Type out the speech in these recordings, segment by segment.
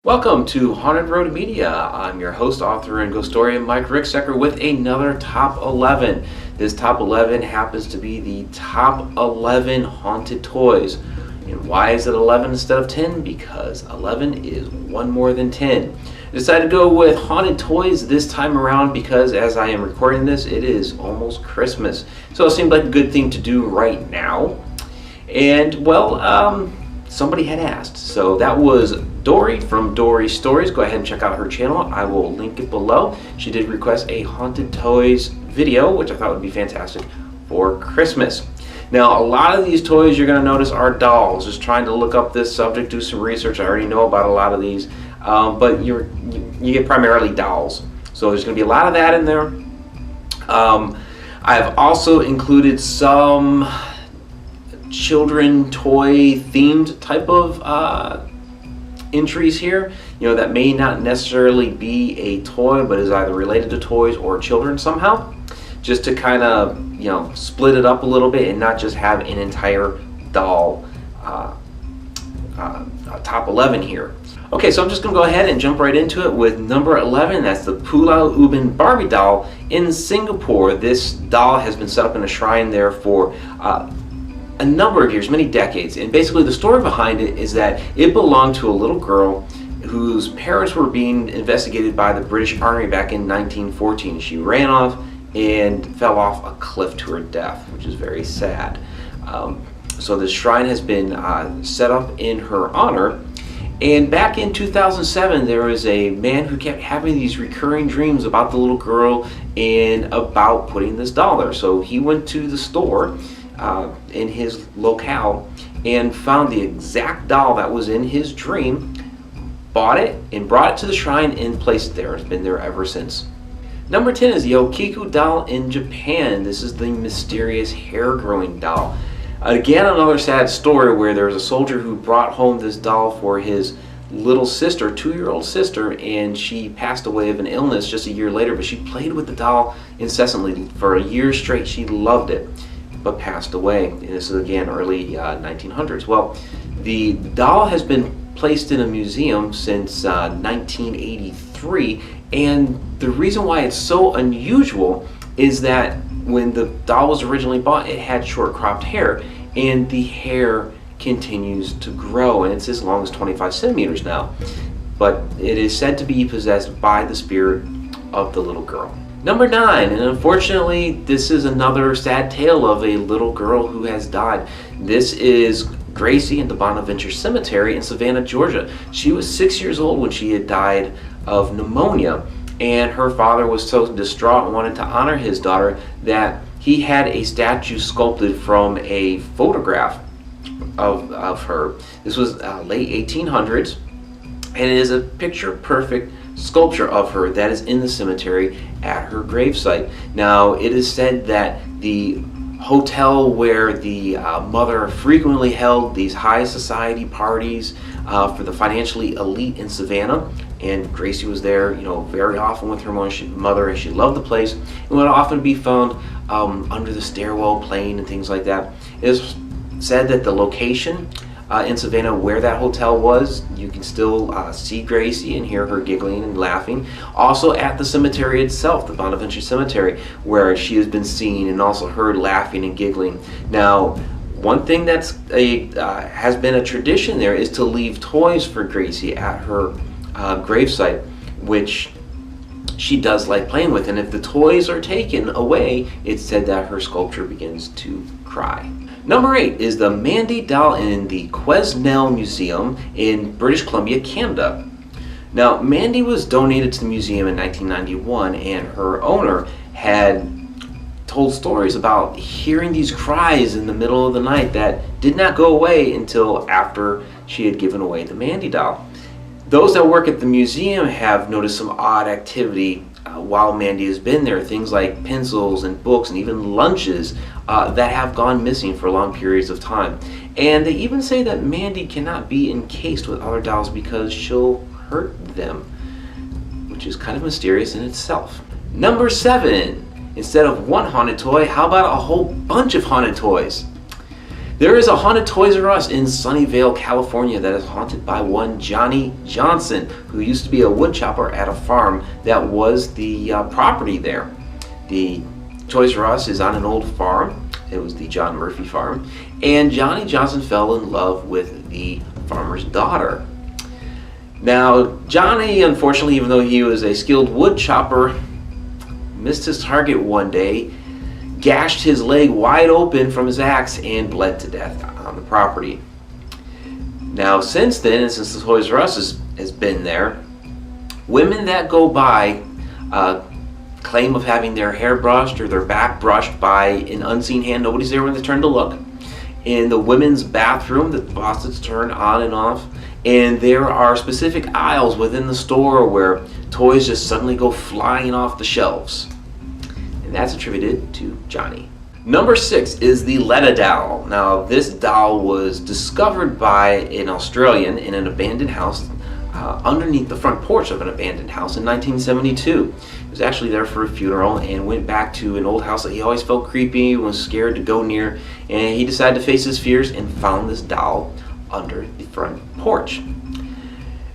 Welcome to Haunted Road Media. I'm your host, author, and ghostorian Mike Ricksecker with another Top 11. This Top 11 happens to be the Top 11 Haunted Toys. And why is it 11 instead of 10? Because 11 is one more than 10. I decided to go with Haunted Toys this time around because as I am recording this, it is almost Christmas. So it seemed like a good thing to do right now. And, well, somebody had asked. So that was Dory from Dory Stories. Go ahead and check out her channel. I will link it below. She did request a Haunted Toys video, which I thought would be fantastic for Christmas. Now, a lot of these toys you're going to notice are dolls. Just trying to look up this subject, do some research. I already know about a lot of these, but you get primarily dolls. So there's going to be a lot of that in there. I've also included some children toy themed type of entries here, that may not necessarily be a toy but is either related to toys or children somehow, just to kind of split it up a little bit and not just have an entire doll top 11 here. Okay, so I'm just going to go ahead and jump right into it with number 11. That's the Pulau Ubin Barbie doll in Singapore. This doll has been set up in a shrine there for a number of years, many decades, and basically the story behind it is that it belonged to a little girl whose parents were being investigated by the British Army back in 1914. She ran off and fell off a cliff to her death, which is very sad. So this shrine has been set up in her honor. And back in 2007, there was a man who kept having these recurring dreams about the little girl and about putting this doll there. So he went to the store in his locale and found the exact doll that was in his dream, bought it, and brought it to the shrine and placed it there. It's been there ever since. Number 10 is the Okiku Doll in Japan. This is the mysterious hair-growing doll. Again, another sad story where there was a soldier who brought home this doll for his little sister, 2-year-old sister, and she passed away of an illness just a year later, but she played with the doll incessantly for a year straight. She loved it, but passed away. And this is again early 1900s. Well, the doll has been placed in a museum since 1983, and the reason why it's so unusual is that when the doll was originally bought, it had short cropped hair, and the hair continues to grow, and it's as long as 25 centimeters now. But it is said to be possessed by the spirit of the little girl. Number 9, and unfortunately this is another sad tale of a little girl who has died. This is Gracie in the Bonaventure Cemetery in Savannah, Georgia. She was 6 years old when she had died of pneumonia, and her father was so distraught and wanted to honor his daughter that he had a statue sculpted from a photograph of her. This was late 1800s, and it is a picture perfect sculpture of her that is in the cemetery at her gravesite. Now, it is said that the hotel where the mother frequently held these high society parties for the financially elite in Savannah, and Gracie was there, very often with her mother, and she loved the place, and would often be found under the stairwell playing and things like that. It is said that the location in Savannah where that hotel was, you can still see Gracie and hear her giggling and laughing. Also at the cemetery itself, the Bonaventure Cemetery, where she has been seen and also heard laughing and giggling. Now, one thing that's has been a tradition there is to leave toys for Gracie at her gravesite, which she does like playing with. And if the toys are taken away, it's said that her sculpture begins to cry. Number 8 is the Mandy doll in the Quesnel Museum in British Columbia, Canada. Now, Mandy was donated to the museum in 1991, and her owner had told stories about hearing these cries in the middle of the night that did not go away until after she had given away the Mandy doll. Those that work at the museum have noticed some odd activity while Mandy has been there, things like pencils and books and even lunches that have gone missing for long periods of time. And they even say that Mandy cannot be encased with other dolls because she'll hurt them, which is kind of mysterious in itself. Number 7, instead of one haunted toy, how about a whole bunch of haunted toys? There is a haunted Toys R Us in Sunnyvale, California that is haunted by one Johnny Johnson, who used to be a wood chopper at a farm that was the property there. The Toys R Us is on an old farm. It was the John Murphy farm. And Johnny Johnson fell in love with the farmer's daughter. Now, Johnny, unfortunately, even though he was a skilled wood chopper, missed his target one day, gashed his leg wide open from his axe, and bled to death on the property. Now, since then, and since the Toys R Us has been there, women that go by claim of having their hair brushed or their back brushed by an unseen hand. Nobody's there when they turn to look. In the women's bathroom, the faucets turn on and off, and there are specific aisles within the store where toys just suddenly go flying off the shelves. And that's attributed to Johnny. Number 6 is the Letta doll. Now, this doll was discovered by an Australian in an abandoned house underneath the front porch of an abandoned house in 1972. He was actually there for a funeral and went back to an old house that he always felt creepy, was scared to go near, and he decided to face his fears and found this doll under the front porch.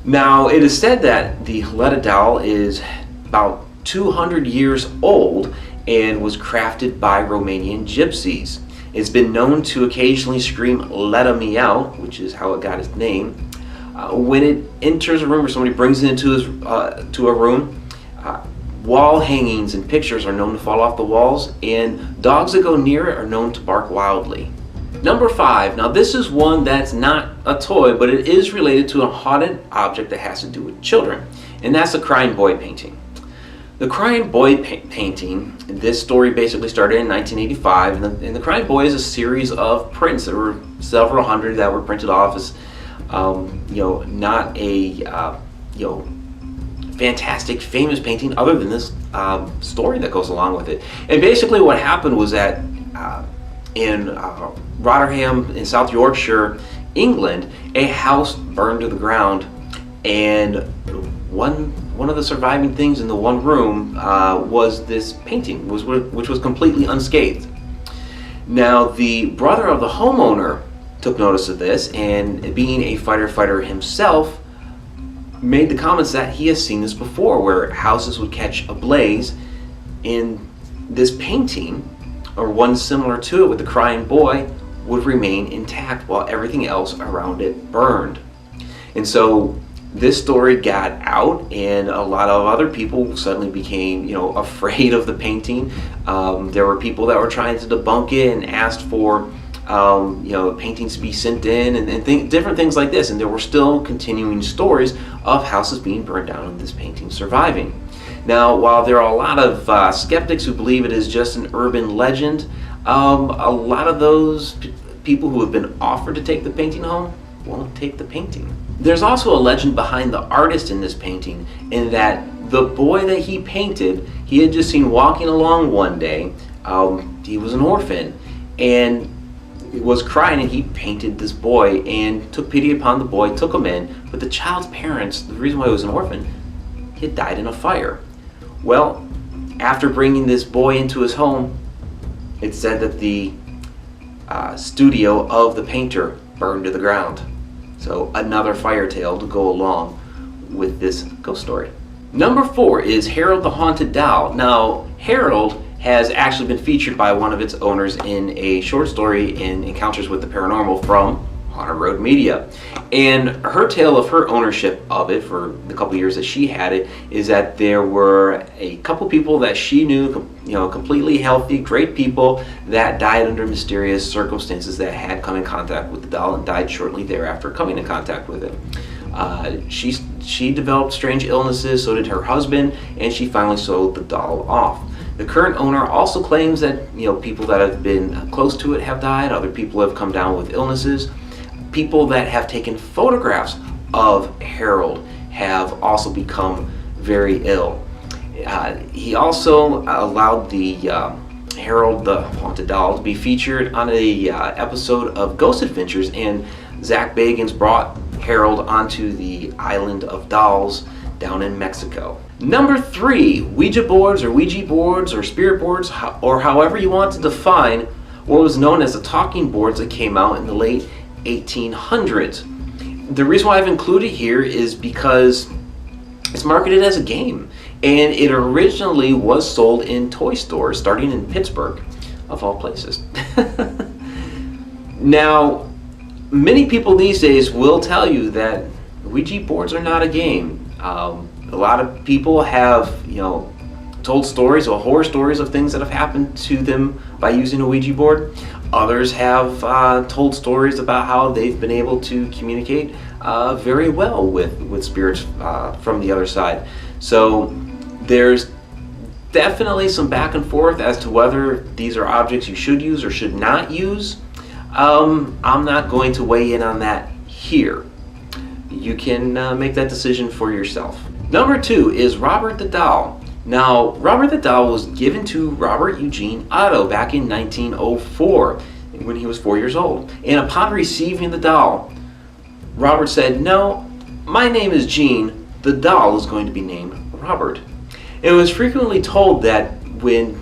Now, it is said that the Letta doll is about 200 years old and was crafted by Romanian gypsies. It's been known to occasionally scream "Letta meow," which is how it got its name. When it enters a room or somebody brings it into to a room, wall hangings and pictures are known to fall off the walls, and dogs that go near it are known to bark wildly. Number 5. Now, this is one that's not a toy, but it is related to a haunted object that has to do with children, and that's the Crying Boy painting. The Crying Boy painting, this story basically started in 1985, and the Crying Boy is a series of prints. There were several hundred that were printed off as, not a, fantastic, famous painting other than this story that goes along with it. And basically what happened was that in Rotherham in South Yorkshire, England, a house burned to the ground, and one of the surviving things in the one room was this painting, which was completely unscathed. Now, the brother of the homeowner took notice of this, and being a fighter himself, made the comments that he has seen this before, where houses would catch ablaze, in this painting, or one similar to it with the crying boy, would remain intact while everything else around it burned. And so this story got out, and a lot of other people suddenly became, afraid of the painting. There were people that were trying to debunk it and asked for, paintings to be sent in, and different things like this. And there were still continuing stories of houses being burned down and this painting surviving. Now, while there are a lot of skeptics who believe it is just an urban legend, a lot of those people who have been offered to take the painting home won't take the painting. There's also a legend behind the artist in this painting, in that the boy that he painted, he had just seen walking along one day. He was an orphan and was crying, and he painted this boy and took pity upon the boy, took him in. But the child's parents, the reason why he was an orphan, he had died in a fire. Well, after bringing this boy into his home, it's said that the studio of the painter burned to the ground. So another fire tale to go along with this ghost story. Number 4 is Harold the Haunted Doll. Now, Harold has actually been featured by one of its owners in a short story in Encounters with the Paranormal from Haunted Road Media. And her tale of her ownership of it for the couple years that she had it is that there were a couple people that she knew, completely healthy, great people, that died under mysterious circumstances, that had come in contact with the doll and died shortly thereafter coming in contact with it. She developed strange illnesses, so did her husband, and she finally sold the doll off. The current owner also claims that people that have been close to it have died. Other people have come down with illnesses. People that have taken photographs of Harold have also become very ill. He also allowed the Harold the Haunted Doll to be featured on a episode of Ghost Adventures, and Zach Bagans brought Harold onto the island of dolls down in Mexico. Number 3, Ouija boards or spirit boards, or however you want to define, what was known as the talking boards that came out in the late 1800s. The reason why I've included here is because it's marketed as a game, and it originally was sold in toy stores starting in Pittsburgh, of all places. Now, many people these days will tell you that Ouija boards are not a game. A lot of people have, told stories or horror stories of things that have happened to them by using a Ouija board. Others have told stories about how they've been able to communicate very well with spirits from the other side. So there's definitely some back and forth as to whether these are objects you should use or should not use. I'm not going to weigh in on that here. You can make that decision for yourself. Number 2 is Robert the Doll. Now, Robert the Doll was given to Robert Eugene Otto back in 1904 when he was 4 years old. And upon receiving the doll, Robert said, "No, my name is Gene. The doll is going to be named Robert." It was frequently told that when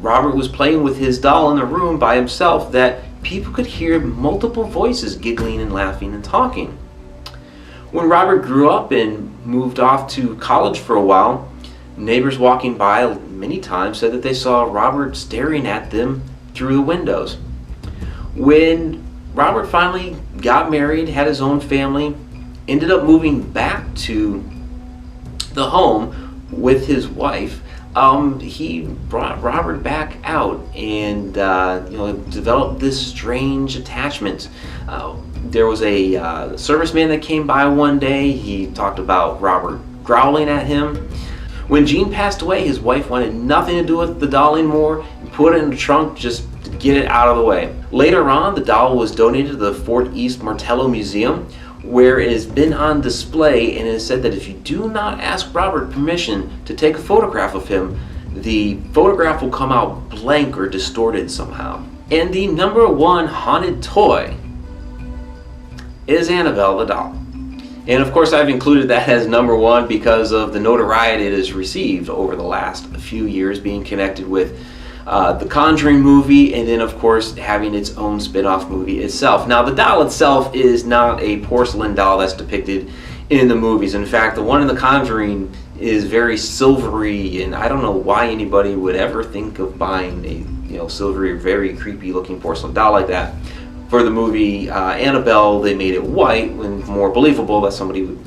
Robert was playing with his doll in a room by himself, that people could hear multiple voices giggling and laughing and talking. When Robert grew up and moved off to college for a while, neighbors walking by many times said that they saw Robert staring at them through the windows. When Robert finally got married, had his own family, ended up moving back to the home with his wife, he brought Robert back out and developed this strange attachment. There was a serviceman that came by one day. He talked about Robert growling at him. When Gene passed away, his wife wanted nothing to do with the doll anymore and put it in the trunk just to get it out of the way. Later on, the doll was donated to the Fort East Martello Museum, where it has been on display, and it is said that if you do not ask Robert permission to take a photograph of him, the photograph will come out blank or distorted somehow. And the number 1 haunted toy is Annabelle the Doll. And of course, I've included that as number 1 because of the notoriety it has received over the last few years, being connected with the Conjuring movie, and then of course having its own spin-off movie itself. Now, the doll itself is not a porcelain doll that's depicted in the movies. In fact, the one in the Conjuring is very silvery, and I don't know why anybody would ever think of buying a silvery, very creepy looking porcelain doll like that. For the movie Annabelle, they made it white, and more believable that somebody would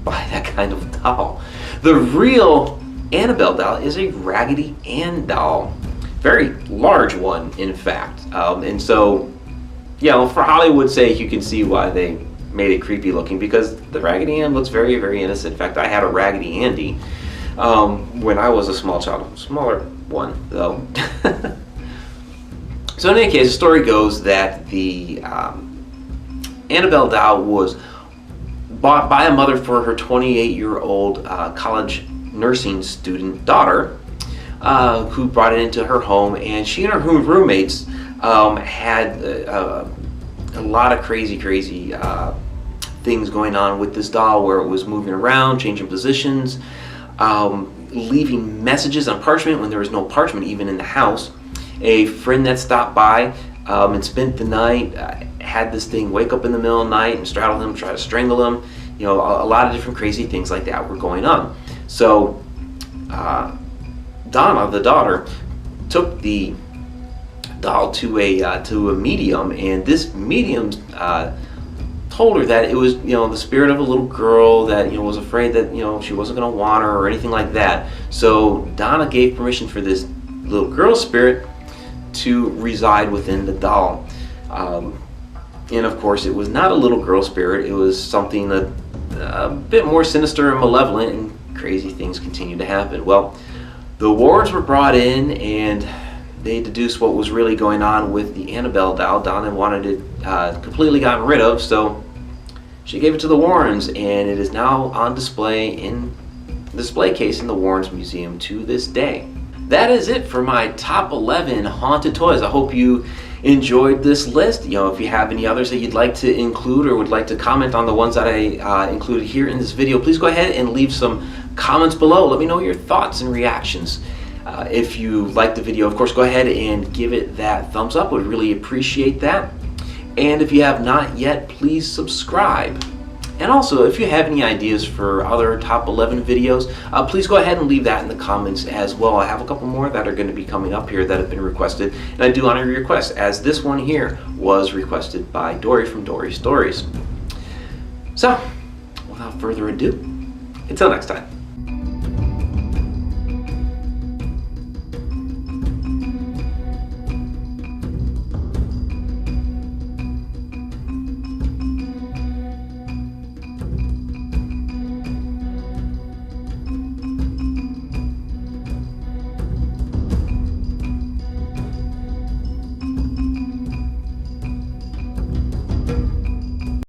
buy that kind of doll. The real Annabelle doll is a Raggedy Ann doll. Very large one, in fact. And so, for Hollywood's sake, you can see why they made it creepy looking, because the Raggedy Ann looks very, very innocent. In fact, I had a Raggedy Andy when I was a small child. Smaller one, though. So in any case, the story goes that the Annabelle doll was bought by a mother for her 28-year-old college nursing student daughter, who brought it into her home, and she and her roommates had a lot of crazy things going on with this doll, where it was moving around, changing positions, leaving messages on parchment when there was no parchment even in the house. A friend that stopped by and spent the night had this thing wake up in the middle of the night and straddle him, try to strangle him. A lot of different crazy things like that were going on. So Donna, the daughter, took the doll to a medium, and this medium told her that it was the spirit of a little girl that was afraid that she wasn't going to want her or anything like that. So Donna gave permission for this little girl spirit to reside within the doll. And of course, it was not a little girl spirit. It was something a bit more sinister and malevolent, and crazy things continued to happen. Well, the wards were brought in, and they deduced what was really going on with the Annabelle doll. Donna wanted it completely gotten rid of, so she gave it to the Warrens, and it is now on display in the display case in the Warrens Museum to this day. That is it for my top 11 haunted toys. I hope you enjoyed this list. If you have any others that you'd like to include or would like to comment on the ones that I included here in this video, please go ahead and leave some comments below. Let me know your thoughts and reactions. If you liked the video, of course, go ahead and give it that thumbs up. Would really appreciate that. And if you have not yet, please subscribe. And also, if you have any ideas for other top 11 videos, please go ahead and leave that in the comments as well. I have a couple more that are going to be coming up here that have been requested, and I do honor your requests, as this one here was requested by Dory from Dory Stories. So, without further ado, until next time.